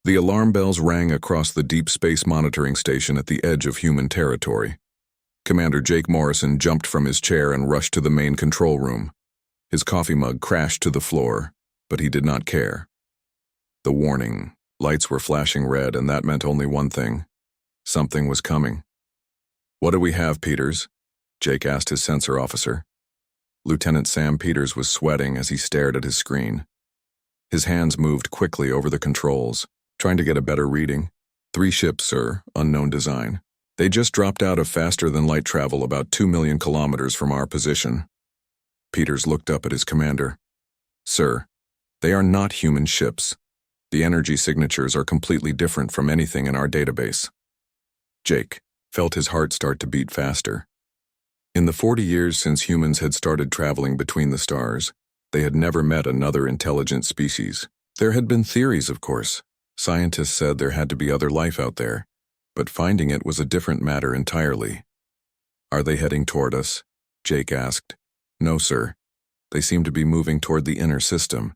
The alarm bells rang across the deep space monitoring station at the edge of human territory. Commander Jake Morrison jumped from his chair and rushed to the main control room. His coffee mug crashed to the floor, but he did not care. The warning. Lights were flashing red, and that meant only one thing. Something was coming. "What do we have, Peters?" Jake asked his sensor officer. Lieutenant Sam Peters was sweating as he stared at his screen. His hands moved quickly over the controls, trying to get a better reading. 3 ships, sir, unknown design. They just dropped out of faster-than-light travel about 2 million kilometers from our position. Peters looked up at his commander. "Sir, they are not human ships. The energy signatures are completely different from anything in our database." Jake felt his heart start to beat faster. In the 40 years since humans had started traveling between the stars, they had never met another intelligent species. There had been theories, of course. Scientists said there had to be other life out there, but finding it was a different matter entirely. "Are they heading toward us?" Jake asked. "No, sir. They seem to be moving toward the inner system.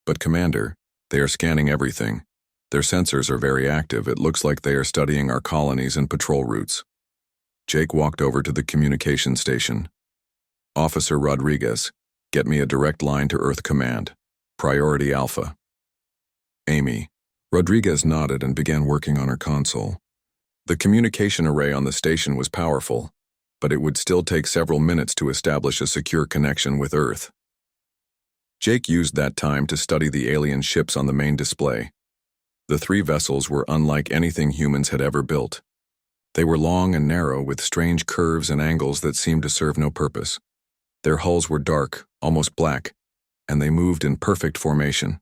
But, Commander, they are scanning everything. Their sensors are very active. It looks like they are studying our colonies and patrol routes." Jake walked over to the communication station. "Officer Rodriguez, get me a direct line to Earth Command. Priority Alpha." "Amy." Rodriguez nodded and began working on her console. The communication array on the station was powerful, but it would still take several minutes to establish a secure connection with Earth. Jake used that time to study the alien ships on the main display. The 3 vessels were unlike anything humans had ever built. They were long and narrow, with strange curves and angles that seemed to serve no purpose. Their hulls were dark, almost black, and they moved in perfect formation.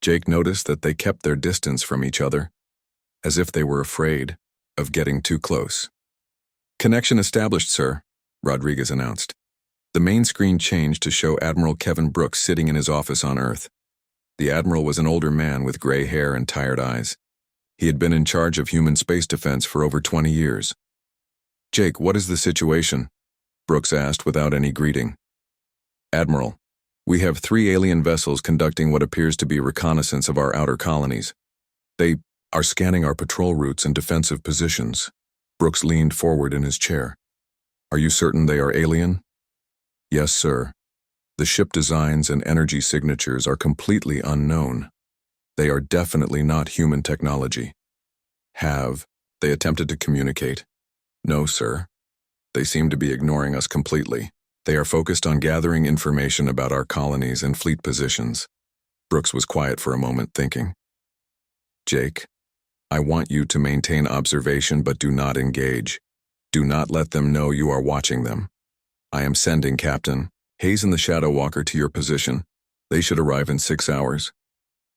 Jake noticed that they kept their distance from each other, as if they were afraid of getting too close. "Connection established, sir," Rodriguez announced. The main screen changed to show Admiral Kevin Brooks sitting in his office on Earth. The Admiral was an older man with gray hair and tired eyes. He had been in charge of human space defense for over 20 years. "Jake, what is the situation?" Brooks asked without any greeting. "Admiral, we have 3 alien vessels conducting what appears to be reconnaissance of our outer colonies. They are scanning our patrol routes and defensive positions." Brooks leaned forward in his chair. "Are you certain they are alien?" "Yes, sir. The ship designs and energy signatures are completely unknown. They are definitely not human technology." "Have they attempted to communicate?" "No, sir. They seem to be ignoring us completely. They are focused on gathering information about our colonies and fleet positions." Brooks was quiet for a moment, thinking. "Jake, I want you to maintain observation but do not engage. Do not let them know you are watching them. I am sending Captain Hayes and the Shadow Walker to your position. They should arrive in 6 hours.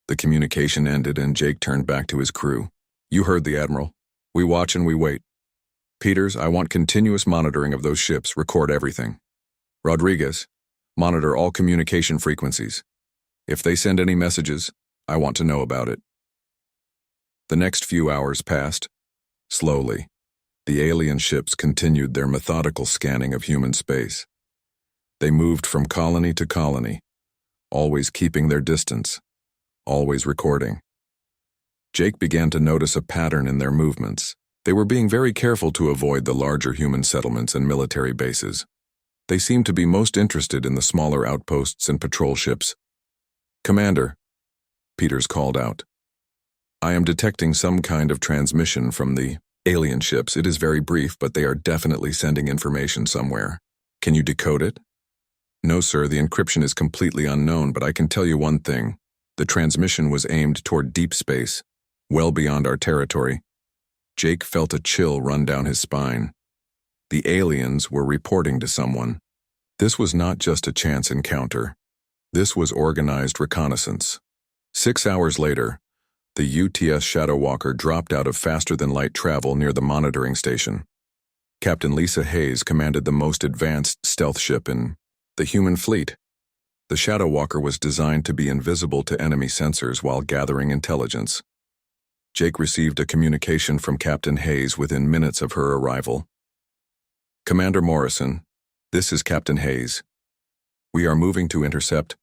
The communication ended and Jake turned back to his crew. "You heard the Admiral. We watch and we wait. Peters, I want continuous monitoring of those ships. Record everything. Rodriguez, monitor all communication frequencies. If they send any messages, I want to know about it." The next few hours passed. Slowly, the alien ships continued their methodical scanning of human space. They moved from colony to colony, always keeping their distance, always recording. Jake began to notice a pattern in their movements. They were being very careful to avoid the larger human settlements and military bases. They seemed to be most interested in the smaller outposts and patrol ships. "Commander," Peters called out, "I am detecting some kind of transmission from the alien ships. It is very brief, but they are definitely sending information somewhere. Can you decode it?" "No, sir, the encryption is completely unknown, but I can tell you one thing. The transmission was aimed toward deep space, well beyond our territory." Jake felt a chill run down his spine. The aliens were reporting to someone. This was not just a chance encounter. This was organized reconnaissance. 6 hours later, the UTS Shadow Walker dropped out of faster-than-light travel near the monitoring station. Captain Lisa Hayes commanded the most advanced stealth ship in the human fleet. The Shadow Walker was designed to be invisible to enemy sensors while gathering intelligence. Jake received a communication from Captain Hayes within minutes of her arrival. "Commander Morrison, this is Captain Hayes. We are moving to intercept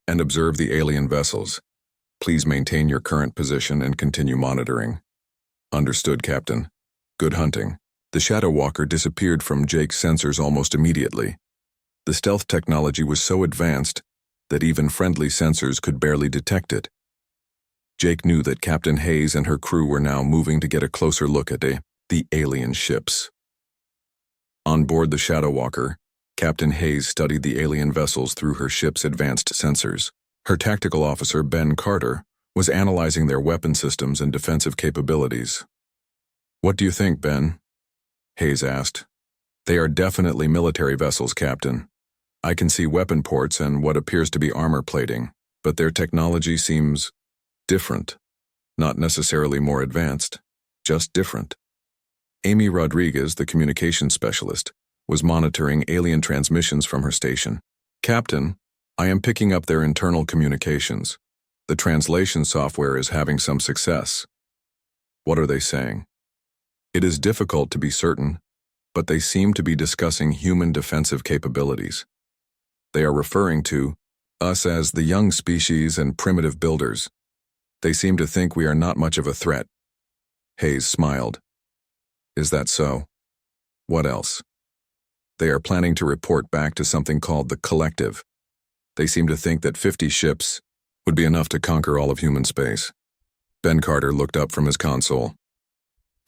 and observe the alien vessels. Please maintain your current position and continue monitoring. Understood, Captain. Good hunting. The Shadow Walker disappeared from Jake's sensors almost immediately. The stealth technology was so advanced that even friendly sensors could barely detect it. Jake knew that Captain Hayes and her crew were now moving to get a closer look at the alien ships. On board the Shadow Walker, Captain Hayes studied the alien vessels through her ship's advanced sensors. Her tactical officer, Ben Carter, was analyzing their weapon systems and defensive capabilities. "What do you think, Ben?" Hayes asked. "They are definitely military vessels, Captain. I can see weapon ports and what appears to be armor plating, but their technology seems different. Not necessarily more advanced, just different." Amy Rodriguez, the communications specialist, was monitoring alien transmissions from her station. "Captain, I am picking up their internal communications. The translation software is having some success." "What are they saying?" "It is difficult to be certain, but they seem to be discussing human defensive capabilities. They are referring to us as the young species and primitive builders. They seem to think we are not much of a threat." Hayes smiled. "Is that so? What else?" "They are planning to report back to something called the Collective. They seem to think that 50 ships would be enough to conquer all of human space." Ben Carter looked up from his console.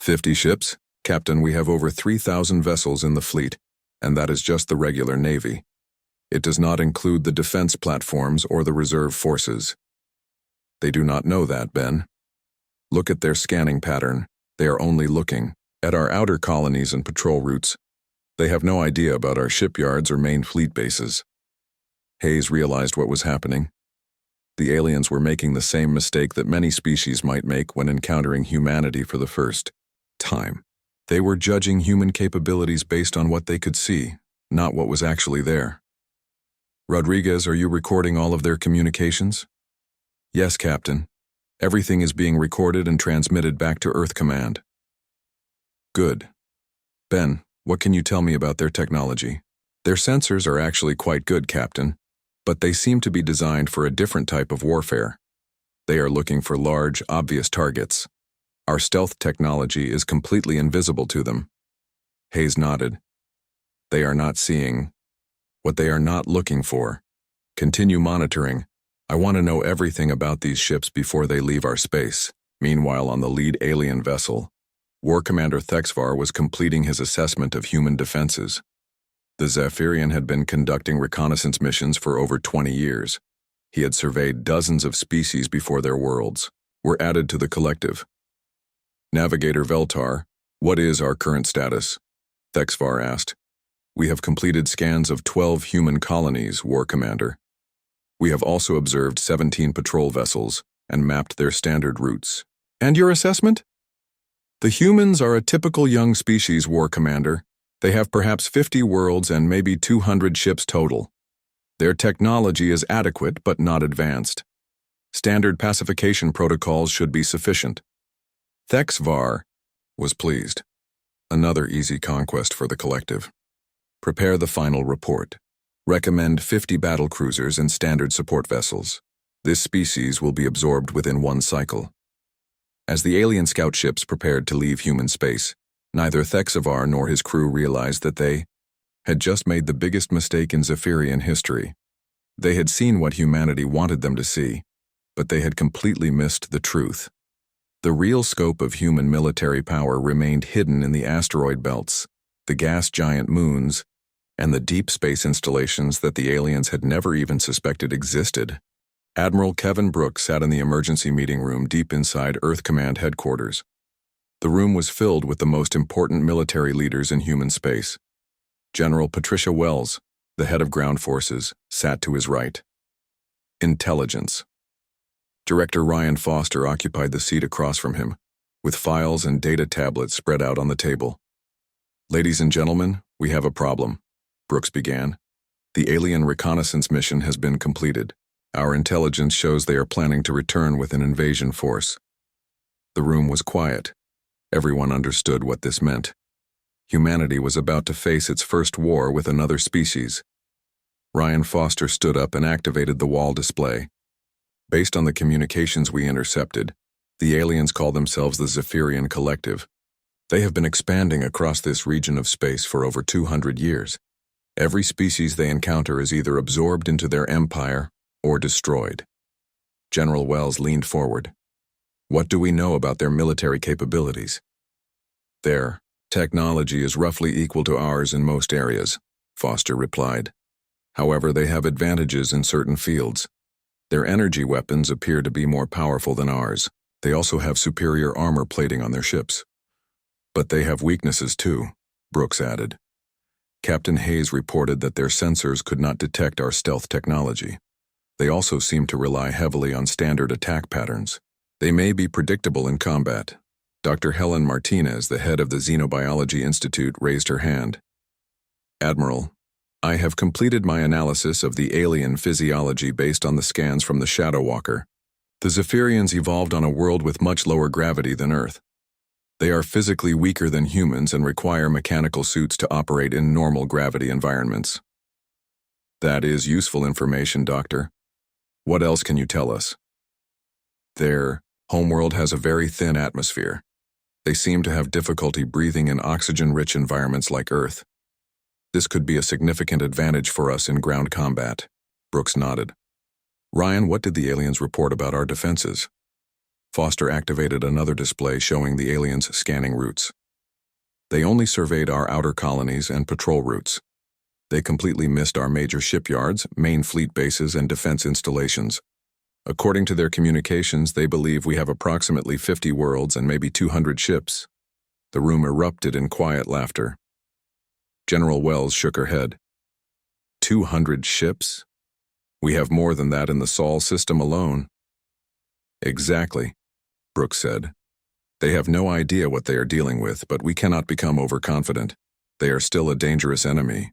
50 ships? Captain, we have over 3,000 vessels in the fleet, and that is just the regular Navy. It does not include the defense platforms or the reserve forces. They do not know that, Ben. Look at their scanning pattern. They are only looking at our outer colonies and patrol routes. They have no idea about our shipyards or main fleet bases." Hayes realized what was happening. The aliens were making the same mistake that many species might make when encountering humanity for the first time. They were judging human capabilities based on what they could see, not what was actually there. "Rodriguez, are you recording all of their communications?" "Yes, Captain. Everything is being recorded and transmitted back to Earth Command." "Good. Ben, what can you tell me about their technology?" "Their sensors are actually quite good, Captain, but they seem to be designed for a different type of warfare. They are looking for large, obvious targets. Our stealth technology is completely invisible to them." Hayes nodded. "They are not seeing what they are not looking for. Continue monitoring. I want to know everything about these ships before they leave our space." Meanwhile, on the lead alien vessel, War Commander Thexvar was completing his assessment of human defenses. The Zephyrian had been conducting reconnaissance missions for over 20 years. He had surveyed dozens of species before their worlds were added to the Collective. "Navigator Veltar, what is our current status?" Thexvar asked. "We have completed scans of 12 human colonies, War Commander. We have also observed 17 patrol vessels and mapped their standard routes." "And your assessment?" "The humans are a typical young species, War Commander. They have perhaps 50 worlds and maybe 200 ships total. Their technology is adequate but not advanced. Standard pacification protocols should be sufficient." Thexvar was pleased. Another easy conquest for the Collective. "Prepare the final report. Recommend 50 battlecruisers and standard support vessels. This species will be absorbed within one cycle." As the alien scout ships prepared to leave human space, neither Thexvar nor his crew realized that they had just made the biggest mistake in Zephyrian history. They had seen what humanity wanted them to see, but they had completely missed the truth. The real scope of human military power remained hidden in the asteroid belts, the gas giant moons, and the deep space installations that the aliens had never even suspected existed. Admiral Kevin Brooks sat in the emergency meeting room deep inside Earth Command headquarters. The room was filled with the most important military leaders in human space. General Patricia Wells, the head of ground forces, sat to his right. Intelligence. Director Ryan Foster occupied the seat across from him, with files and data tablets spread out on the table. "Ladies and gentlemen, we have a problem," Brooks began. "The alien reconnaissance mission has been completed. Our intelligence shows they are planning to return with an invasion force." The room was quiet. Everyone understood what this meant. Humanity was about to face its first war with another species. Ryan Foster stood up and activated the wall display. Based on the communications we intercepted, the aliens call themselves the Zephyrian Collective. They have been expanding across this region of space for over 200 years. Every species they encounter is either absorbed into their empire or destroyed. General Wells leaned forward. What do we know about their military capabilities? Their technology is roughly equal to ours in most areas, Foster replied. However, they have advantages in certain fields. Their energy weapons appear to be more powerful than ours. They also have superior armor plating on their ships. But they have weaknesses too, Brooks added. Captain Hayes reported that their sensors could not detect our stealth technology. They also seem to rely heavily on standard attack patterns. They may be predictable in combat. Dr. Helen Martinez, the head of the Xenobiology Institute, raised her hand. Admiral, I have completed my analysis of the alien physiology based on the scans from the Shadow Walker. The Zephyrians evolved on a world with much lower gravity than Earth. They are physically weaker than humans and require mechanical suits to operate in normal gravity environments. That is useful information, Doctor. What else can you tell us? Their homeworld has a very thin atmosphere. They seem to have difficulty breathing in oxygen-rich environments like Earth. This could be a significant advantage for us in ground combat. Brooks nodded. Ryan, what did the aliens report about our defenses? Foster activated another display showing the aliens' scanning routes. They only surveyed our outer colonies and patrol routes. They completely missed our major shipyards, main fleet bases, and defense installations. According to their communications, they believe we have approximately 50 worlds and maybe 200 ships. The room erupted in quiet laughter. General Wells shook her head. 200 ships? We have more than that in the Sol system alone. Exactly, Brooks said. They have no idea what they are dealing with, but we cannot become overconfident. They are still a dangerous enemy.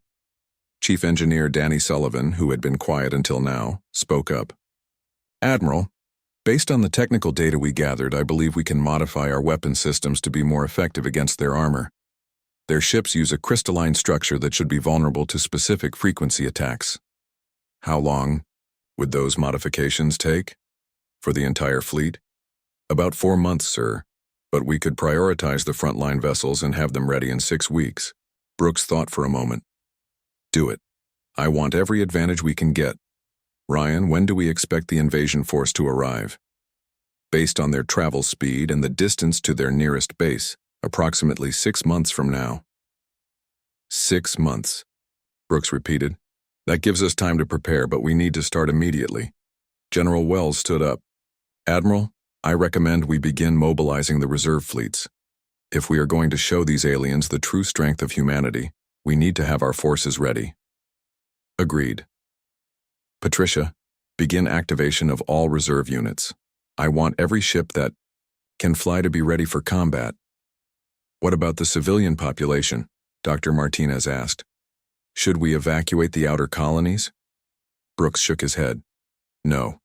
Chief Engineer Danny Sullivan, who had been quiet until now, spoke up. Admiral, based on the technical data we gathered, I believe we can modify our weapon systems to be more effective against their armor. Their ships use a crystalline structure that should be vulnerable to specific frequency attacks. How long would those modifications take? For the entire fleet? About 4 months, sir, but we could prioritize the frontline vessels and have them ready in 6 weeks. Brooks thought for a moment. Do it. I want every advantage we can get. Ryan, when do we expect the invasion force to arrive? Based on their travel speed and the distance to their nearest base, approximately 6 months from now. 6 months, Brooks repeated. That gives us time to prepare, but we need to start immediately. General Wells stood up. Admiral, I recommend we begin mobilizing the reserve fleets. If we are going to show these aliens the true strength of humanity, we need to have our forces ready. Agreed. Patricia, begin activation of all reserve units. I want every ship that can fly to be ready for combat. What about the civilian population? Dr. Martinez asked. Should we evacuate the outer colonies? Brooks shook his head. No.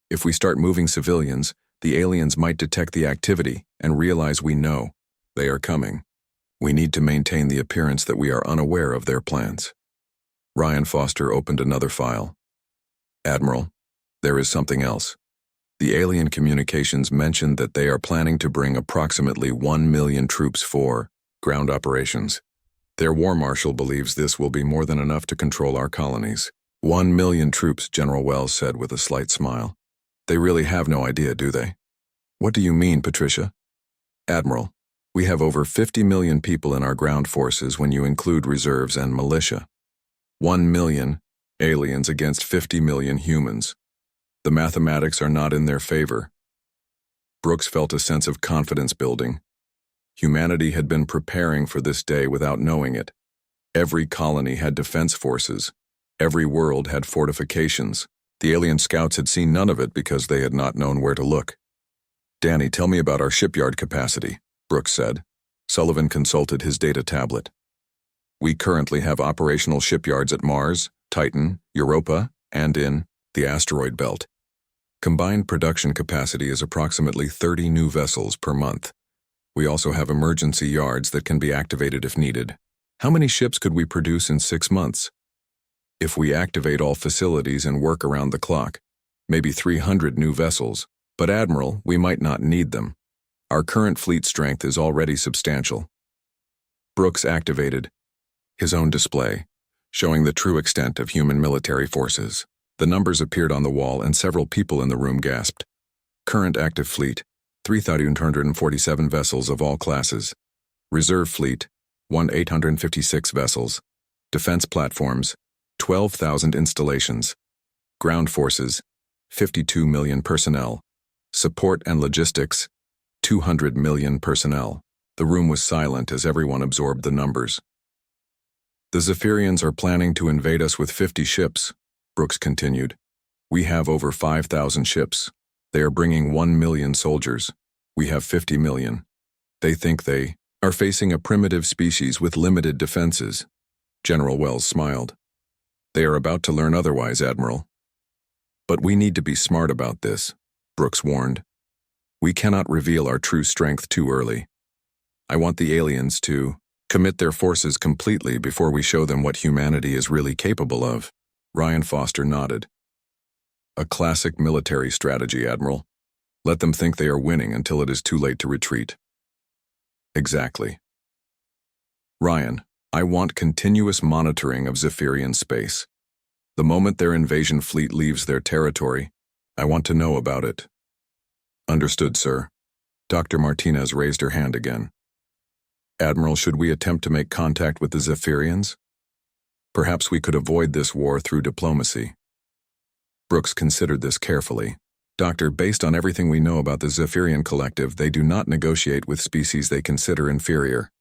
If we start moving civilians, the aliens might detect the activity and realize we know they are coming. We need to maintain the appearance that we are unaware of their plans. Ryan Foster opened another file. Admiral, there is something else. The alien communications mentioned that they are planning to bring approximately 1 million troops for ground operations. Their war marshal believes this will be more than enough to control our colonies. 1 million troops, General Wells said with a slight smile. They really have no idea, do they? What do you mean, Patricia? Admiral, we have over 50 million people in our ground forces when you include reserves and militia. 1 million aliens against 50 million humans. The mathematics are not in their favor. Brooks felt a sense of confidence building. Humanity had been preparing for this day without knowing it. Every colony had defense forces. Every world had fortifications. The alien scouts had seen none of it because they had not known where to look. Danny, tell me about our shipyard capacity, Brooks said. Sullivan consulted his data tablet. We currently have operational shipyards at Mars, Titan, Europa, and in the asteroid belt. Combined production capacity is approximately 30 new vessels per month. We also have emergency yards that can be activated if needed. How many ships could we produce in 6 months? If we activate all facilities and work around the clock, maybe 300 new vessels, but Admiral, we might not need them. Our current fleet strength is already substantial. Brooks activated his own display, showing the true extent of human military forces. The numbers appeared on the wall and several people in the room gasped. Current active fleet, 3,247 vessels of all classes. Reserve fleet, 1,856 vessels. Defense platforms, 12,000 installations. Ground forces, 52 million personnel. Support and logistics, 200 million personnel. The room was silent as everyone absorbed the numbers. The Zephyrians are planning to invade us with 50 ships, Brooks continued. We have over 5,000 ships. They are bringing 1 million soldiers. We have 50 million. They think they are facing a primitive species with limited defenses. General Wells smiled. They are about to learn otherwise, Admiral. But we need to be smart about this, Brooks warned. We cannot reveal our true strength too early. I want the aliens to commit their forces completely before we show them what humanity is really capable of. Ryan Foster nodded. A classic military strategy, Admiral. Let them think they are winning until it is too late to retreat. Exactly. Ryan, I want continuous monitoring of Zephyrian space. The moment their invasion fleet leaves their territory, I want to know about it. Understood, sir. Dr. Martinez raised her hand again. Admiral, should we attempt to make contact with the Zephyrians? Perhaps we could avoid this war through diplomacy. Brooks considered this carefully. Doctor, based on everything we know about the Zephyrian collective, they do not negotiate with species they consider inferior.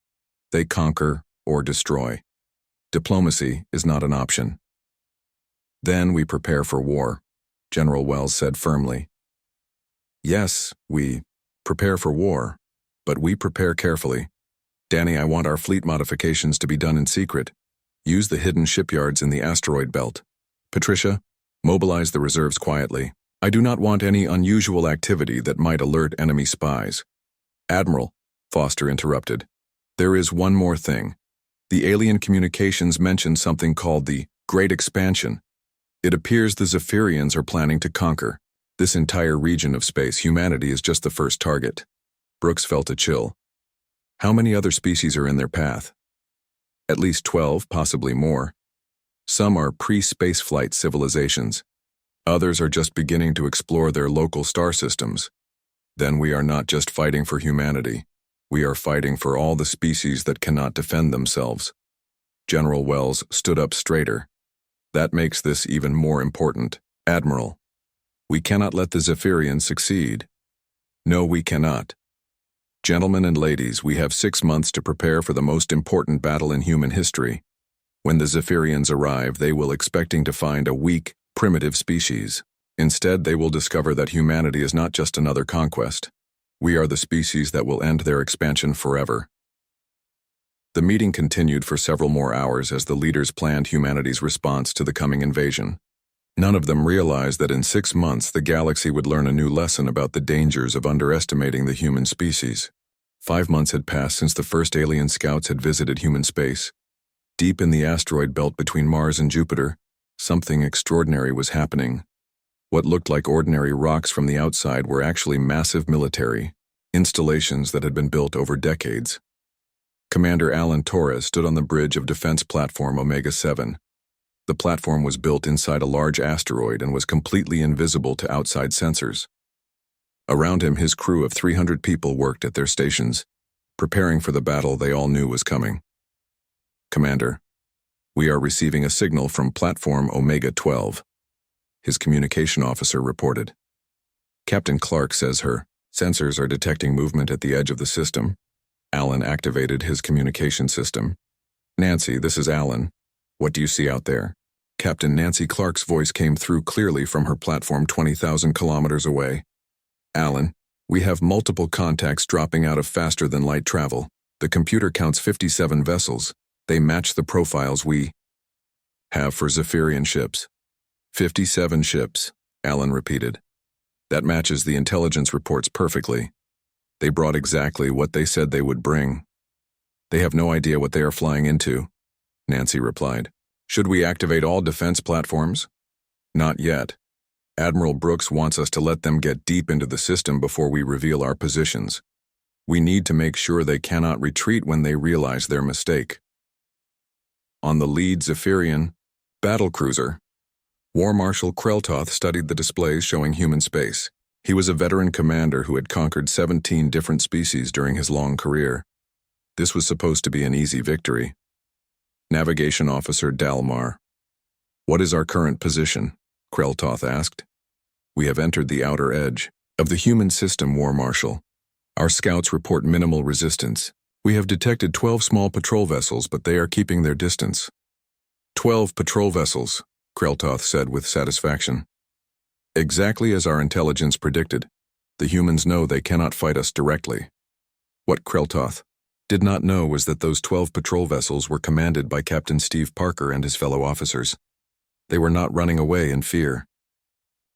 They conquer or destroy. Diplomacy is not an option. Then we prepare for war, General Wells said firmly. Yes, we prepare for war, but we prepare carefully. Danny, I want our fleet modifications to be done in secret. Use the hidden shipyards in the asteroid belt. Patricia, mobilize the reserves quietly. I do not want any unusual activity that might alert enemy spies. Admiral, Foster interrupted. There is one more thing. The alien communications mentioned something called the Great Expansion. It appears the Zephyrians are planning to conquer this entire region of space. Humanity is just the first target. Brooks felt a chill. How many other species are in their path? At least 12, possibly more. Some are pre-spaceflight civilizations. Others are just beginning to explore their local star systems. Then we are not just fighting for humanity. We are fighting for all the species that cannot defend themselves. General Wells stood up straighter. That makes this even more important. Admiral, we cannot let the Zephyrians succeed. No, we cannot. Gentlemen and ladies, we have 6 months to prepare for the most important battle in human history. When the Zephyrians arrive, they will expecting to find a weak, primitive species. Instead, they will discover that humanity is not just another conquest. We are the species that will end their expansion forever. The meeting continued for several more hours as the leaders planned humanity's response to the coming invasion. None of them realized that in 6 months the galaxy would learn a new lesson about the dangers of underestimating the human species. 5 months had passed since the first alien scouts had visited human space. Deep in the asteroid belt between Mars and Jupiter, something extraordinary was happening. What looked like ordinary rocks from the outside were actually massive military installations that had been built over decades. Commander Alan Torres stood on the bridge of defense platform Omega-7. The platform was built inside a large asteroid and was completely invisible to outside sensors. Around him, his crew of 300 people worked at their stations, preparing for the battle they all knew was coming. Commander, we are receiving a signal from platform Omega-12, his communication officer reported. Captain Clark says her sensors are detecting movement at the edge of the system. Alan activated his communication system. Nancy, this is Alan. What do you see out there? Captain Nancy Clark's voice came through clearly from her platform 20,000 kilometers away. Alan, we have multiple contacts dropping out of faster-than-light travel. The computer counts 57 vessels. They match the profiles we have for Zephyrian ships. 57 ships, Alan repeated. That matches the intelligence reports perfectly. They brought exactly what they said they would bring. They have no idea what they are flying into, Nancy replied. Should we activate all defense platforms? Not yet. Admiral Brooks wants us to let them get deep into the system before we reveal our positions. We need to make sure they cannot retreat when they realize their mistake. On the lead Zephyrian battlecruiser, War Marshal Kreltoth studied the displays showing human space. He was a veteran commander who had conquered 17 different species during his long career. This was supposed to be an easy victory. Navigation Officer Dalmar. "What is our current position?" Kreltoth asked. "We have entered the outer edge of the human system, War Marshal. Our scouts report minimal resistance. We have detected 12 small patrol vessels, but they are keeping their distance." 12 patrol vessels, Kreltoth said with satisfaction. "Exactly as our intelligence predicted. The humans know they cannot fight us directly." What Kreltoth did not know was that those 12 patrol vessels were commanded by Captain Steve Parker and his fellow officers. They were not running away in fear.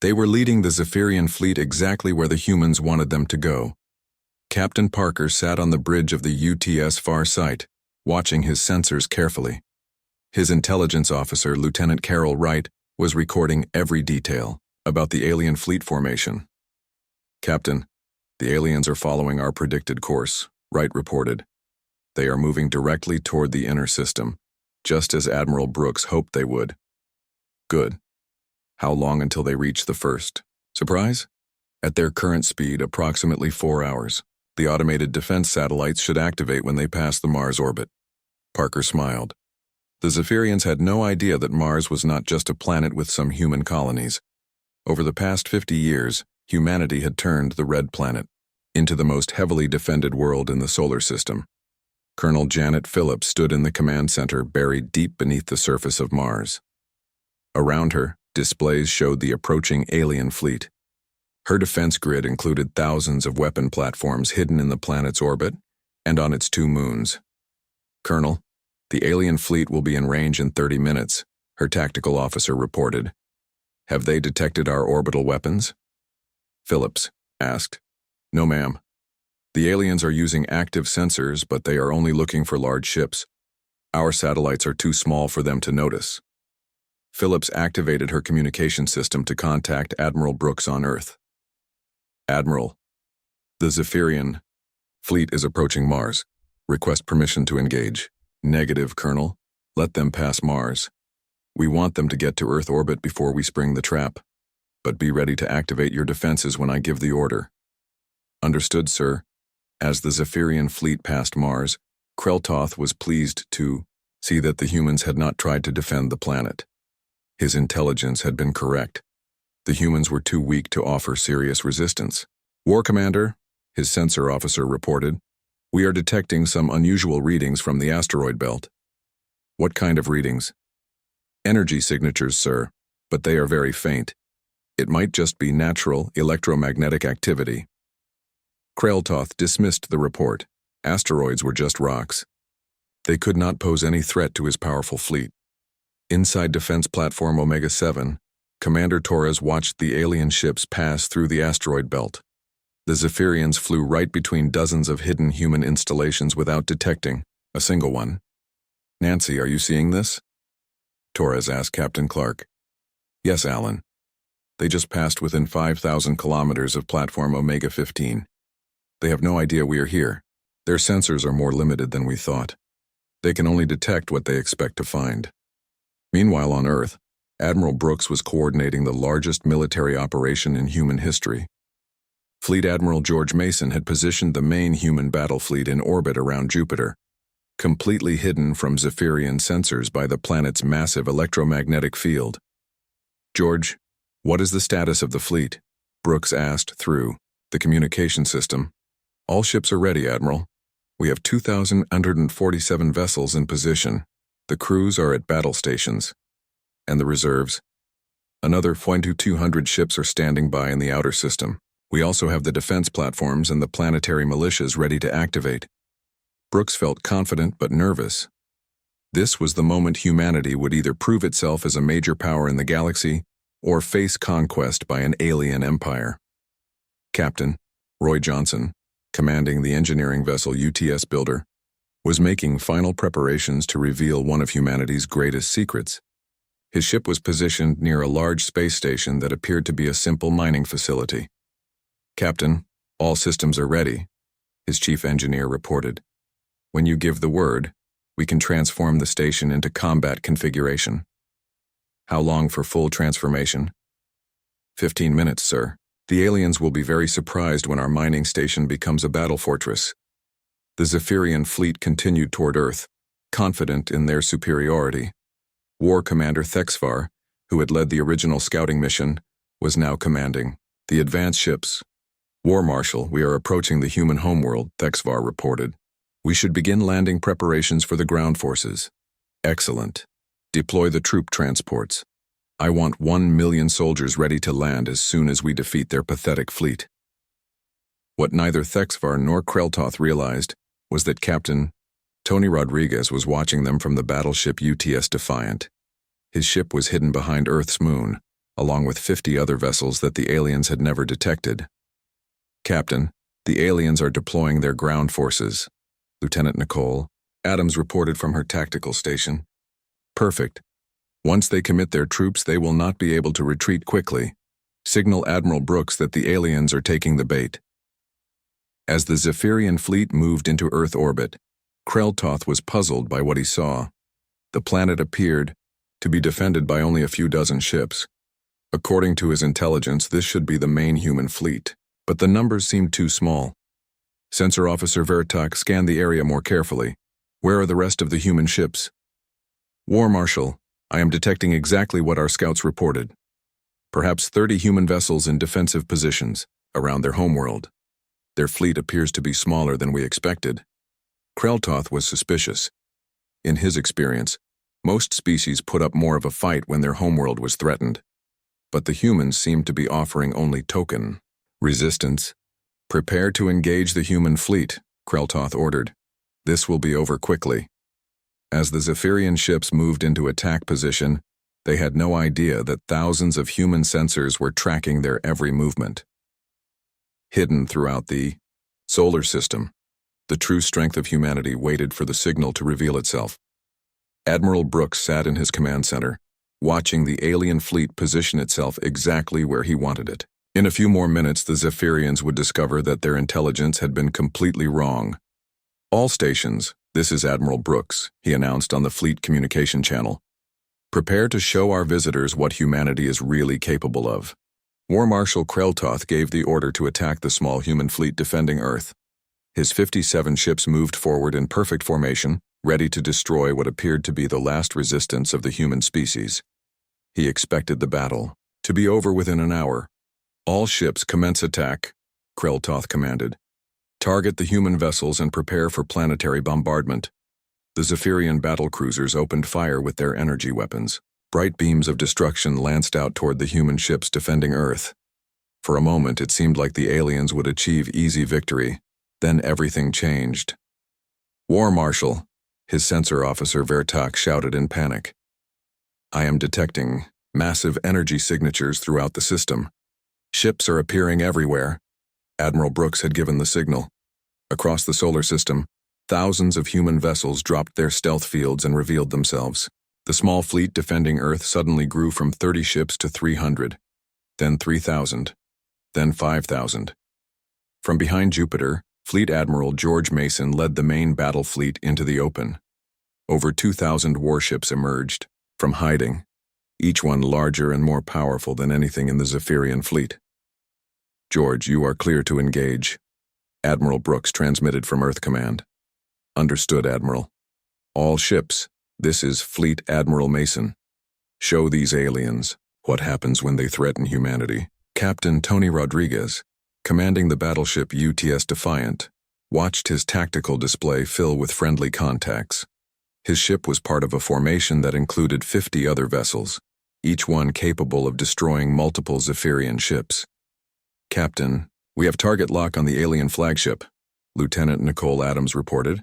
They were leading the Zephyrian fleet exactly where the humans wanted them to go. Captain Parker sat on the bridge of the UTS Far Sight, watching his sensors carefully. His intelligence officer, Lieutenant Carol Wright, was recording every detail about the alien fleet formation. "Captain, the aliens are following our predicted course," Wright reported. "They are moving directly toward the inner system, just as Admiral Brooks hoped they would." "Good. How long until they reach the first surprise?" "At their current speed, approximately 4 hours. The automated defense satellites should activate when they pass the Mars orbit." Parker smiled. The Zephyrians had no idea that Mars was not just a planet with some human colonies. Over the past 50 years, humanity had turned the Red Planet into the most heavily defended world in the solar system. Colonel Janet Phillips stood in the command center buried deep beneath the surface of Mars. Around her, displays showed the approaching alien fleet. Her defense grid included thousands of weapon platforms hidden in the planet's orbit and on its 2 moons. "Colonel, the alien fleet will be in range in 30 minutes, her tactical officer reported. "Have they detected our orbital weapons?" Phillips asked. "No, ma'am. The aliens are using active sensors, but they are only looking for large ships. Our satellites are too small for them to notice." Phillips activated her communication system to contact Admiral Brooks on Earth. "Admiral, the Zephyrian fleet is approaching Mars. Request permission to engage." "Negative, Colonel. Let them pass Mars. We want them to get to Earth orbit before we spring the trap. But be ready to activate your defenses when I give the order." "Understood, sir." As the Zephyrian fleet passed Mars, Kreltoth was pleased to see that the humans had not tried to defend the planet. His intelligence had been correct. The humans were too weak to offer serious resistance. "War Commander," his sensor officer reported, "we are detecting some unusual readings from the asteroid belt." "What kind of readings?" "Energy signatures, sir, but they are very faint. It might just be natural electromagnetic activity." Kreltoth dismissed the report. Asteroids were just rocks. They could not pose any threat to his powerful fleet. Inside Defense Platform Omega-7, Commander Torres watched the alien ships pass through the asteroid belt. The Zephyrians flew right between dozens of hidden human installations without detecting a single one. "Nancy, are you seeing this?" Torres asked Captain Clark. "Yes, Alan. They just passed within 5,000 kilometers of Platform Omega-15. They have no idea we are here. Their sensors are more limited than we thought. They can only detect what they expect to find." Meanwhile on Earth, Admiral Brooks was coordinating the largest military operation in human history. Fleet Admiral George Mason had positioned the main human battle fleet in orbit around Jupiter, completely hidden from Zephyrian sensors by the planet's massive electromagnetic field. "George, what is the status of the fleet?" Brooks asked through the communication system. "All ships are ready, Admiral. We have 2,147 vessels in position. The crews are at battle stations. And the reserves? Another 200 ships are standing by in the outer system. We also have the defense platforms and the planetary militias ready to activate." Brooks felt confident but nervous. This was the moment humanity would either prove itself as a major power in the galaxy or face conquest by an alien empire. Captain Roy Johnson, commanding the engineering vessel UTS Builder, was making final preparations to reveal one of humanity's greatest secrets. His ship was positioned near a large space station that appeared to be a simple mining facility. "Captain, all systems are ready," his chief engineer reported. "When you give the word, we can transform the station into combat configuration." "How long for full transformation?" 15 minutes, sir. The aliens will be very surprised when our mining station becomes a battle fortress." The Zephyrian fleet continued toward Earth, confident in their superiority. War Commander Thexvar, who had led the original scouting mission, was now commanding the advanced ships. "War Marshal, we are approaching the human homeworld," Thexvar reported. "We should begin landing preparations for the ground forces." "Excellent. Deploy the troop transports. I want 1 million soldiers ready to land as soon as we defeat their pathetic fleet." What neither Thexvar nor Kreltoth realized was that Captain Tony Rodriguez was watching them from the battleship UTS Defiant. His ship was hidden behind Earth's moon, along with 50 other vessels that the aliens had never detected. "Captain, the aliens are deploying their ground forces," Lieutenant Nicole Adams reported from her tactical station. "Perfect. Once they commit their troops, they will not be able to retreat quickly. Signal Admiral Brooks that the aliens are taking the bait." As the Zephyrian fleet moved into Earth orbit, Kreltoth was puzzled by what he saw. The planet appeared to be defended by only a few dozen ships. According to his intelligence, this should be the main human fleet, but the numbers seemed too small. Sensor Officer Vertak scanned the area more carefully. "Where are the rest of the human ships?" "War Marshal, I am detecting exactly what our scouts reported. Perhaps 30 human vessels in defensive positions around their homeworld. Their fleet appears to be smaller than we expected." Kreltoth was suspicious. In his experience, most species put up more of a fight when their homeworld was threatened. But the humans seemed to be offering only token resistance. "Prepare to engage the human fleet," Kreltoth ordered. "This will be over quickly." As the Zephyrian ships moved into attack position, they had no idea that thousands of human sensors were tracking their every movement. Hidden throughout the solar system, the true strength of humanity waited for the signal to reveal itself. Admiral Brooks sat in his command center, watching the alien fleet position itself exactly where he wanted it. In a few more minutes, the Zephyrians would discover that their intelligence had been completely wrong. "All stations, this is Admiral Brooks," he announced on the fleet communication channel. "Prepare to show our visitors what humanity is really capable of." War Marshal Kreltoth gave the order to attack the small human fleet defending Earth. His 57 ships moved forward in perfect formation, ready to destroy what appeared to be the last resistance of the human species. He expected the battle to be over within an hour. "All ships commence attack," Kreltoth commanded. "Target the human vessels and prepare for planetary bombardment." The Zephyrian battlecruisers opened fire with their energy weapons. Bright beams of destruction lanced out toward the human ships defending Earth. For a moment, it seemed like the aliens would achieve easy victory. Then everything changed. "War Marshal," his sensor officer Vertak shouted in panic. "I am detecting massive energy signatures throughout the system. Ships are appearing everywhere." Admiral Brooks had given the signal. Across the solar system, thousands of human vessels dropped their stealth fields and revealed themselves. The small fleet defending Earth suddenly grew from 30 ships to 300, then 3,000, then 5,000. From behind Jupiter, Fleet Admiral George Mason led the main battle fleet into the open. Over 2,000 warships emerged from hiding, each one larger and more powerful than anything in the Zephyrian fleet. "George, you are clear to engage," Admiral Brooks transmitted from Earth Command. "Understood, Admiral. All ships, this is Fleet Admiral Mason. Show these aliens what happens when they threaten humanity." Captain Tony Rodriguez, commanding the battleship UTS Defiant, watched his tactical display fill with friendly contacts. His ship was part of a formation that included 50 other vessels, each one capable of destroying multiple Zephyrian ships. "Captain, we have target lock on the alien flagship," Lieutenant Nicole Adams reported.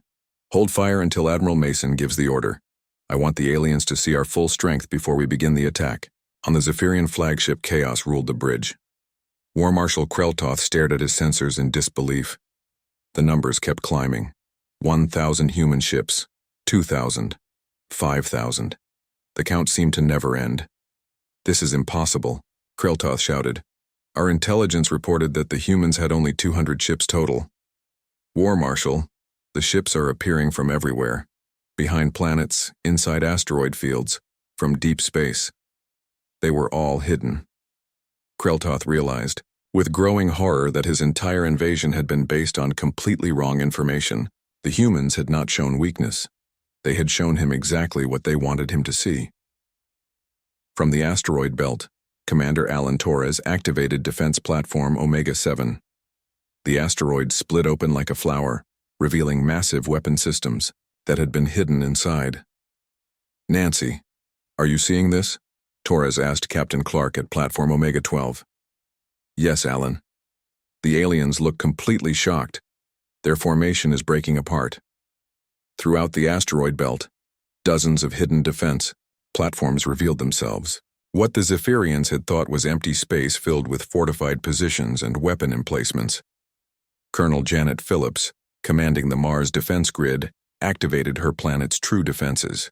"Hold fire until Admiral Mason gives the order. I want the aliens to see our full strength before we begin the attack." On the Zephyrian flagship, chaos ruled the bridge. War Marshal Kreltoth stared at his sensors in disbelief. The numbers kept climbing. 1,000 human ships, 2,000, 5,000. The count seemed to never end. "This is impossible," Kreltoth shouted. "Our intelligence reported that the humans had only 200 ships total. War Marshal, the ships are appearing from everywhere. Behind planets, inside asteroid fields, from deep space. They were all hidden." Kreltoth realized, with growing horror, that his entire invasion had been based on completely wrong information. The humans had not shown weakness. They had shown him exactly what they wanted him to see. From the asteroid belt, Commander Alan Torres activated Defense Platform Omega-7. The asteroid split open like a flower, revealing massive weapon systems that had been hidden inside. "Nancy, are you seeing this?" Torres asked Captain Clark at Platform Omega-12. "Yes, Alan." The aliens look completely shocked. Their formation is breaking apart. Throughout the asteroid belt, dozens of hidden defense platforms revealed themselves. What the Zephyrians had thought was empty space filled with fortified positions and weapon emplacements. Colonel Janet Phillips, commanding the Mars defense grid, activated her planet's true defenses.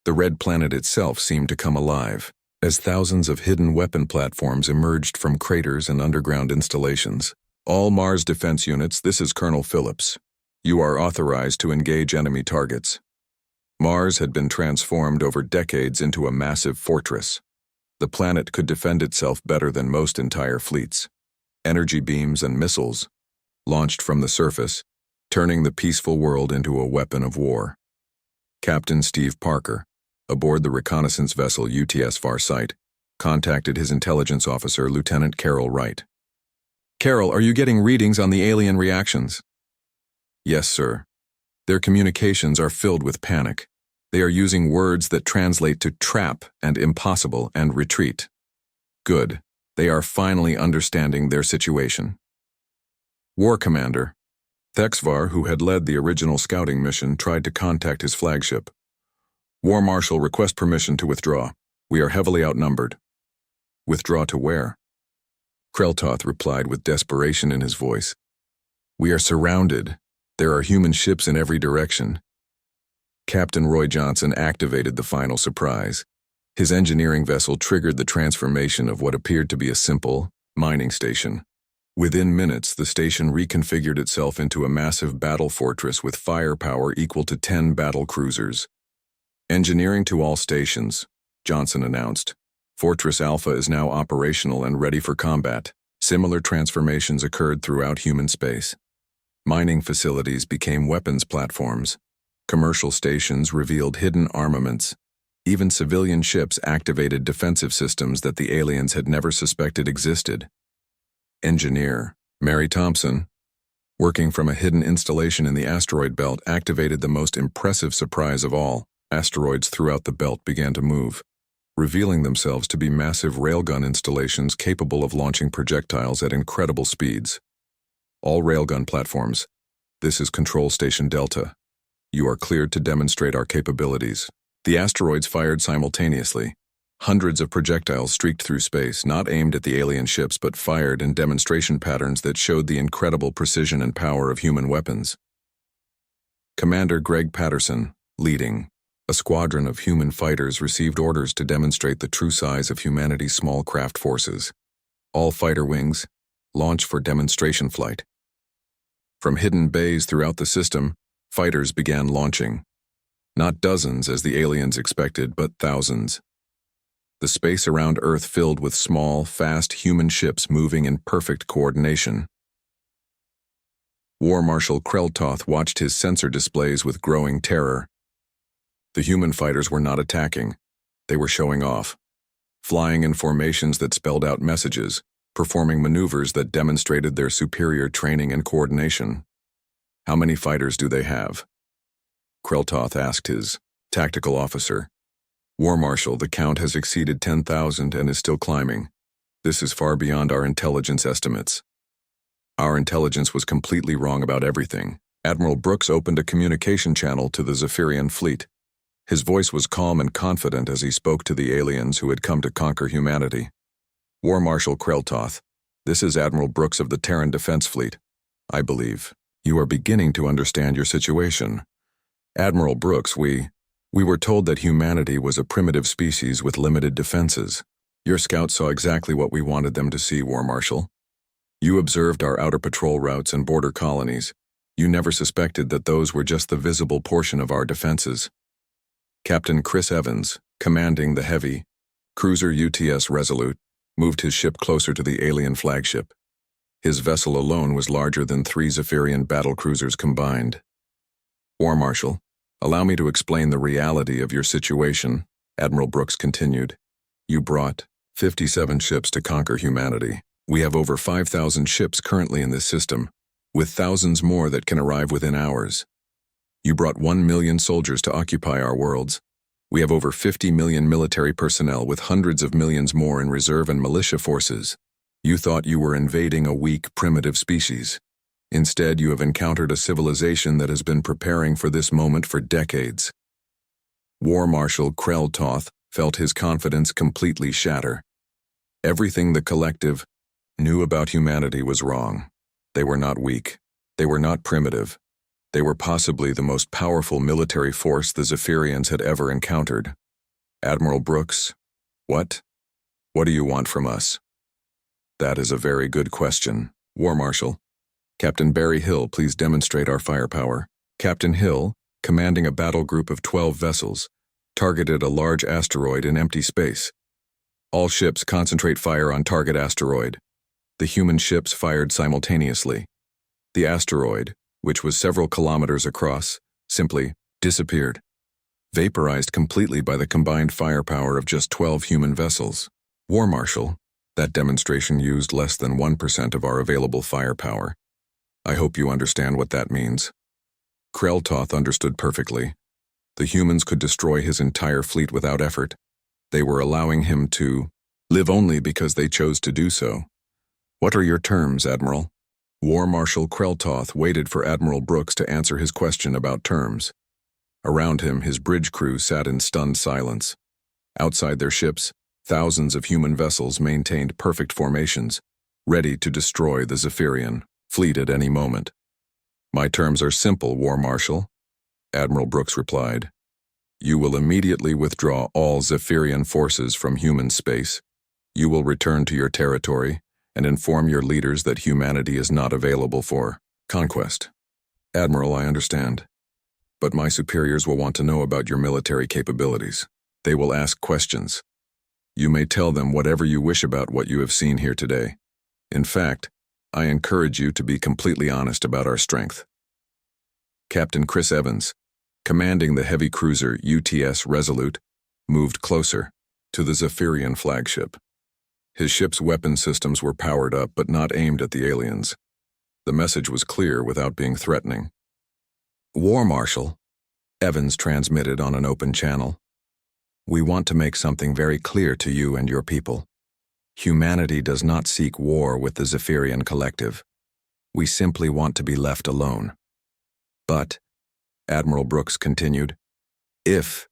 The red planet itself seemed to come alive, as thousands of hidden weapon platforms emerged from craters and underground installations. "All Mars defense units, this is Colonel Phillips. You are authorized to engage enemy targets." Mars had been transformed over decades into a massive fortress. The planet could defend itself better than most entire fleets. Energy beams and missiles launched from the surface, turning the peaceful world into a weapon of war. Captain Steve Parker, aboard the reconnaissance vessel UTS Farsight, contacted his intelligence officer, Lieutenant Carol Wright. "Carol, are you getting readings on the alien reactions?" "Yes, sir. Their communications are filled with panic. They are using words that translate to trap and impossible and retreat." "Good. They are finally understanding their situation." War Commander Thexvar, who had led the original scouting mission, tried to contact his flagship. "War Marshal, request permission to withdraw. We are heavily outnumbered." "Withdraw to where?" Kreltoth replied with desperation in his voice. "We are surrounded. There are human ships in every direction." Captain Roy Johnson activated the final surprise. His engineering vessel triggered the transformation of what appeared to be a simple mining station. Within minutes, the station reconfigured itself into a massive battle fortress with firepower equal to 10 battle cruisers. "Engineering to all stations," Johnson announced. "Fortress Alpha is now operational and ready for combat." Similar transformations occurred throughout human space. Mining facilities became weapons platforms. Commercial stations revealed hidden armaments. Even civilian ships activated defensive systems that the aliens had never suspected existed. Engineer Mary Thompson, working from a hidden installation in the asteroid belt, activated the most impressive surprise of all. Asteroids throughout the belt began to move, revealing themselves to be massive railgun installations capable of launching projectiles at incredible speeds. "All railgun platforms, this is Control Station Delta. You are cleared to demonstrate our capabilities." The asteroids fired simultaneously. Hundreds of projectiles streaked through space, not aimed at the alien ships but fired in demonstration patterns that showed the incredible precision and power of human weapons. Commander Greg Patterson, leading a squadron of human fighters, received orders to demonstrate the true size of humanity's small craft forces. "All fighter wings, launch for demonstration flight." From hidden bays throughout the system, fighters began launching. Not dozens as the aliens expected, but thousands. The space around Earth filled with small, fast human ships moving in perfect coordination. War Marshal Kreltoth watched his sensor displays with growing terror. The human fighters were not attacking. They were showing off, flying in formations that spelled out messages, performing maneuvers that demonstrated their superior training and coordination. "How many fighters do they have?" Kreltoth asked his tactical officer. "War Marshal, the count has exceeded 10,000 and is still climbing. This is far beyond our intelligence estimates." "Our intelligence was completely wrong about everything." Admiral Brooks opened a communication channel to the Zephyrian fleet. His voice was calm and confident as he spoke to the aliens who had come to conquer humanity. "War Marshal Kreltoth, this is Admiral Brooks of the Terran Defense Fleet. I believe you are beginning to understand your situation." "Admiral Brooks, We were told that humanity was a primitive species with limited defenses. Your scouts saw exactly what we wanted them to see, War Marshal. You observed our outer patrol routes and border colonies. You never suspected that those were just the visible portion of our defenses. Captain Chris Evans, commanding the heavy cruiser UTS Resolute, moved his ship closer to the alien flagship. His vessel alone was larger than 3 Zephyrian battlecruisers combined. War Marshal, allow me to explain the reality of your situation, Admiral Brooks continued. You brought 57 ships to conquer humanity. We have over 5,000 ships currently in this system, with thousands more that can arrive within hours. You brought 1 million soldiers to occupy our worlds. We have over 50 million military personnel with hundreds of millions more in reserve and militia forces. You thought you were invading a weak, primitive species. Instead, you have encountered a civilization that has been preparing for this moment for decades. War Marshal Krell Toth felt his confidence completely shatter. Everything the collective knew about humanity was wrong. They were not weak. They were not primitive. They were possibly the most powerful military force the Zephyrians had ever encountered. Admiral Brooks, what? What do you want from us? That is a very good question, War Marshal. Captain Barry Hill, please demonstrate our firepower. Captain Hill, commanding a battle group of 12 vessels, targeted a large asteroid in empty space. All ships concentrate fire on target asteroid. The human ships fired simultaneously. The asteroid, which was several kilometers across, simply disappeared, vaporized completely by the combined firepower of just 12 human vessels. War Marshal, that demonstration used less than 1% of our available firepower. I hope you understand what that means. Krell Toth understood perfectly. The humans could destroy his entire fleet without effort. They were allowing him to live only because they chose to do so. What are your terms, Admiral? War Marshal Krell Toth waited for Admiral Brooks to answer his question about terms. Around him, his bridge crew sat in stunned silence. Outside their ships, thousands of human vessels maintained perfect formations, ready to destroy the Zephyrian fleet at any moment. My terms are simple, War Marshal, Admiral Brooks replied. You will immediately withdraw all Zephyrian forces from human space. You will return to your territory and inform your leaders that humanity is not available for conquest. Admiral, I understand. But my superiors will want to know about your military capabilities. They will ask questions. You may tell them whatever you wish about what you have seen here today. In fact, I encourage you to be completely honest about our strength. Captain Chris Evans, commanding the heavy cruiser UTS Resolute, moved closer to the Zephyrian flagship. His ship's weapon systems were powered up but not aimed at the aliens. The message was clear without being threatening. War Marshal, Evans transmitted on an open channel. We want to make something very clear to you and your people. Humanity does not seek war with the Zephyrian collective. We simply want to be left alone. But, Admiral Brooks continued, if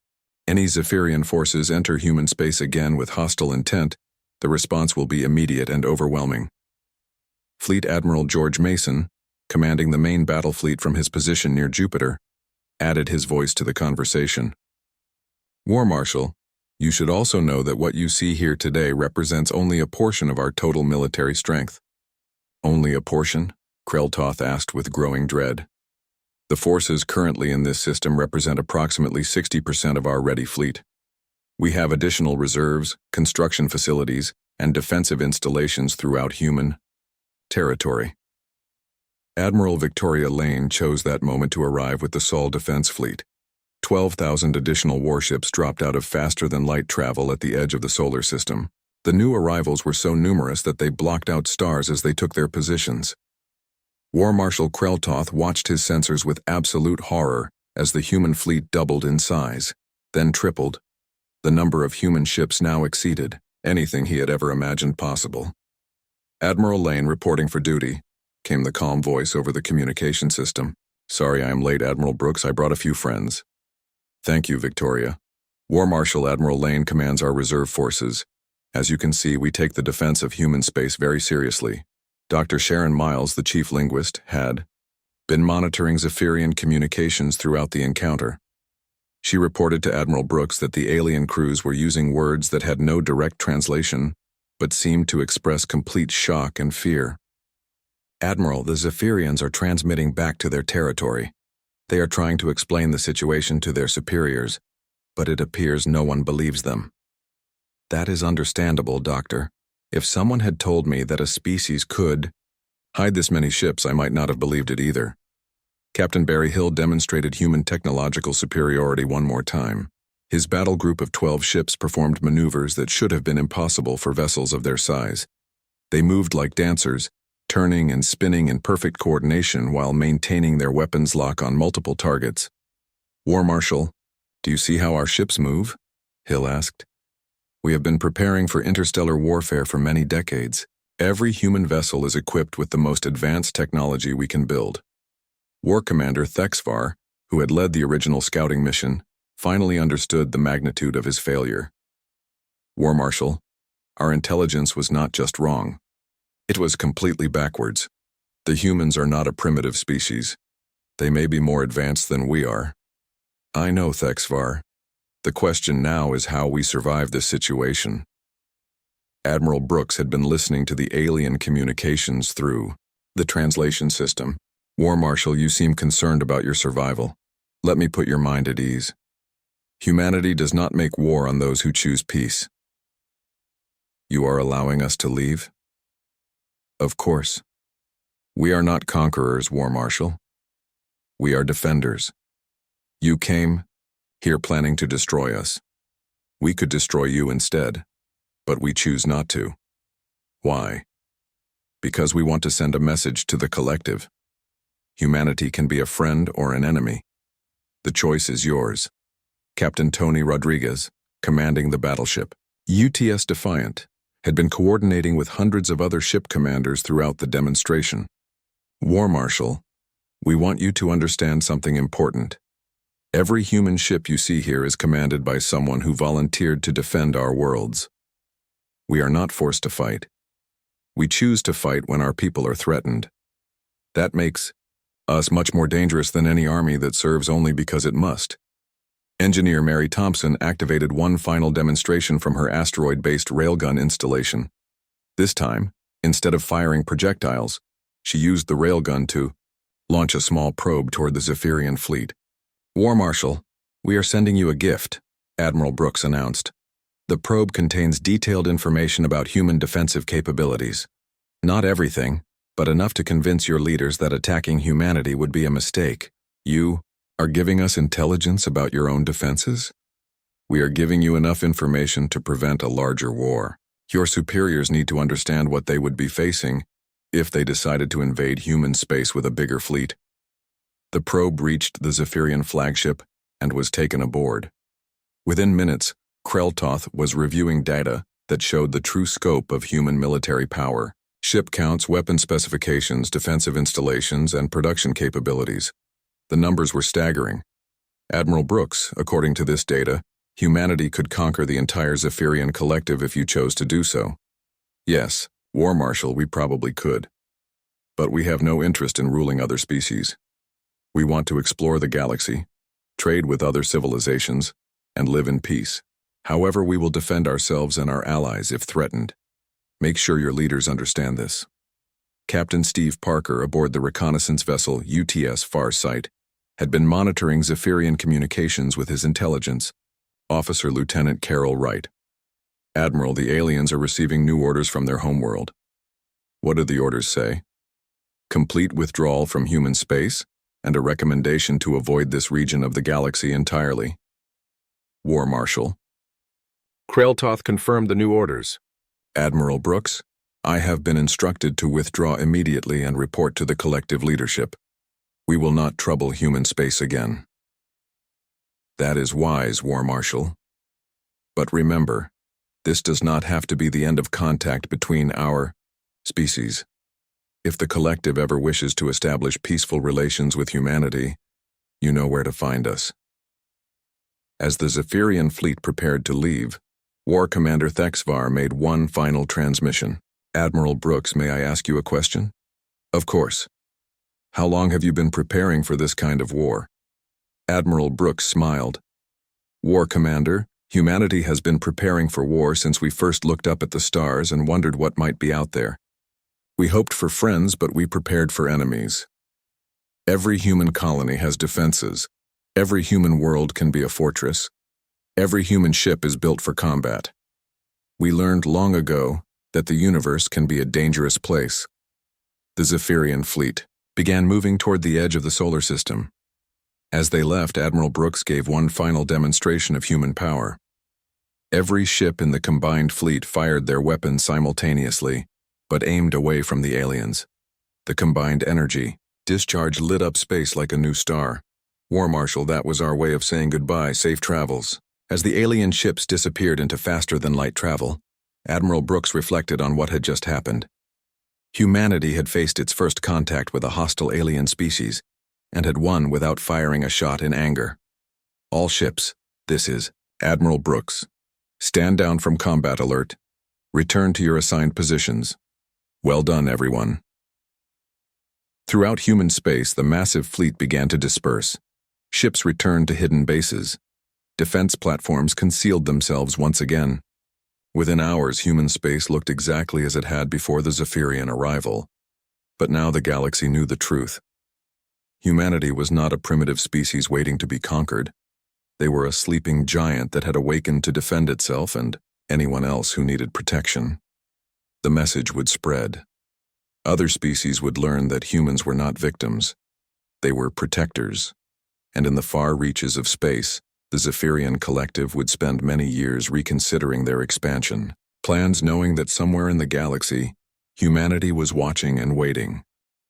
any Zephyrian forces enter human space again with hostile intent, the response will be immediate and overwhelming. Fleet Admiral George Mason, commanding the main battle fleet from his position near Jupiter, added his voice to the conversation. War Marshal, you should also know that what you see here today represents only a portion of our total military strength. Only a portion? Krell Toth asked with growing dread. The forces currently in this system represent approximately 60% of our ready fleet. We have additional reserves, construction facilities, and defensive installations throughout human territory. Admiral Victoria Lane chose that moment to arrive with the Sol Defense Fleet. 12,000 additional warships dropped out of faster-than-light travel at the edge of the solar system. The new arrivals were so numerous that they blocked out stars as they took their positions. War Marshal Krell Toth watched his sensors with absolute horror as the human fleet doubled in size, then tripled. The number of human ships now exceeded anything he had ever imagined possible. Admiral Lane reporting for duty, came the calm voice over the communication system. Sorry I am late, Admiral Brooks. I brought a few friends. Thank you, Victoria. War Marshal Admiral Lane commands our reserve forces. As you can see, we take the defense of human space very seriously. Dr. Sharon Miles, the chief linguist, had been monitoring Zephyrian communications throughout the encounter. She reported to Admiral Brooks that the alien crews were using words that had no direct translation, but seemed to express complete shock and fear. "Admiral, the Zephyrians are transmitting back to their territory. They are trying to explain the situation to their superiors, but it appears no one believes them." "That is understandable, Doctor. If someone had told me that a species could hide this many ships, I might not have believed it either." Captain Barry Hill demonstrated human technological superiority one more time. His battle group of 12 ships performed maneuvers that should have been impossible for vessels of their size. They moved like dancers, turning and spinning in perfect coordination while maintaining their weapons lock on multiple targets. "War Marshal, do you see how our ships move?" Hill asked. "We have been preparing for interstellar warfare for many decades. Every human vessel is equipped with the most advanced technology we can build." War Commander Thexvar, who had led the original scouting mission, finally understood the magnitude of his failure. "War Marshal, our intelligence was not just wrong. It was completely backwards. The humans are not a primitive species. They may be more advanced than we are." "I know, Thexvar. The question now is how we survive this situation." Admiral Brooks had been listening to the alien communications through the translation system. "War Marshal, you seem concerned about your survival. Let me put your mind at ease. Humanity does not make war on those who choose peace." "You are allowing us to leave?" "Of course. We are not conquerors, War Marshal. We are defenders. You came here planning to destroy us. We could destroy you instead, but we choose not to. Why? Because we want to send a message to the collective. Humanity can be a friend or an enemy. The choice is yours." Captain Tony Rodriguez, commanding the battleship UTS Defiant, had been coordinating with hundreds of other ship commanders throughout the demonstration. "War Marshal, we want you to understand something important. Every human ship you see here is commanded by someone who volunteered to defend our worlds. We are not forced to fight. We choose to fight when our people are threatened. That makes us much more dangerous than any army that serves only because it must." Engineer Mary Thompson activated one final demonstration from her asteroid-based railgun installation. This time, instead of firing projectiles, she used the railgun to launch a small probe toward the Zephyrian fleet. "War Marshal, we are sending you a gift," Admiral Brooks announced. "The probe contains detailed information about human defensive capabilities. Not everything, but enough to convince your leaders that attacking humanity would be a mistake. You are giving us intelligence about your own defenses? We are giving you enough information to prevent a larger war. Your superiors need to understand what they would be facing if they decided to invade human space with a bigger fleet." The probe reached the Zephyrian flagship and was taken aboard. Within minutes, Kreltoth was reviewing data that showed the true scope of human military power: ship counts, weapon specifications, defensive installations, and production capabilities. The numbers were staggering. Admiral Brooks, according to this data, humanity could conquer the entire Zephyrian collective if you chose to do so. Yes, War Marshal, we probably could. But we have no interest in ruling other species. We want to explore the galaxy, trade with other civilizations, and live in peace. However, we will defend ourselves and our allies if threatened. Make sure your leaders understand this." Captain Steve Parker aboard the reconnaissance vessel UTS Farsight had been monitoring Zephyrian communications with his intelligence, Officer Lieutenant Carol Wright. "Admiral, the aliens are receiving new orders from their homeworld." "What do the orders say?" "Complete withdrawal from human space, and a recommendation to avoid this region of the galaxy entirely." "War Marshal." Kreltoth confirmed the new orders. "Admiral Brooks, I have been instructed to withdraw immediately and report to the collective leadership. We will not trouble human space again." "That is wise, War Marshal. But remember, this does not have to be the end of contact between our species. If the collective ever wishes to establish peaceful relations with humanity, you know where to find us." As the Zephyrian fleet prepared to leave, War Commander Thexvar made one final transmission. "Admiral Brooks, may I ask you a question?" "Of course. How long have you been preparing for this kind of war?" Admiral Brooks smiled. War Commander, humanity has been preparing for war since we first looked up at the stars and wondered what might be out there. We hoped for friends, but we prepared for enemies. Every human colony has defenses. Every human world can be a fortress. Every human ship is built for combat. We learned long ago that the universe can be a dangerous place. The Zephyrian fleet began moving toward the edge of the solar system. As they left, Admiral Brooks gave one final demonstration of human power. Every ship in the combined fleet fired their weapons simultaneously, but aimed away from the aliens. The combined energy discharge lit up space like a new star. War Marshal, that was our way of saying goodbye, safe travels. As the alien ships disappeared into faster-than-light travel, Admiral Brooks reflected on what had just happened. Humanity had faced its first contact with a hostile alien species, and had won without firing a shot in anger. All ships, this is Admiral Brooks. Stand down from combat alert. Return to your assigned positions. Well done, everyone. Throughout human space, the massive fleet began to disperse. Ships returned to hidden bases. Defense platforms concealed themselves once again. Within hours, human space looked exactly as it had before the Zephyrian arrival. But now the galaxy knew the truth. Humanity was not a primitive species waiting to be conquered. They were a sleeping giant that had awakened to defend itself and anyone else who needed protection. The message would spread. Other species would learn that humans were not victims. They were protectors. And in the far reaches of space, the Zephyrian collective would spend many years reconsidering their expansion, plans knowing that somewhere in the galaxy, humanity was watching and waiting.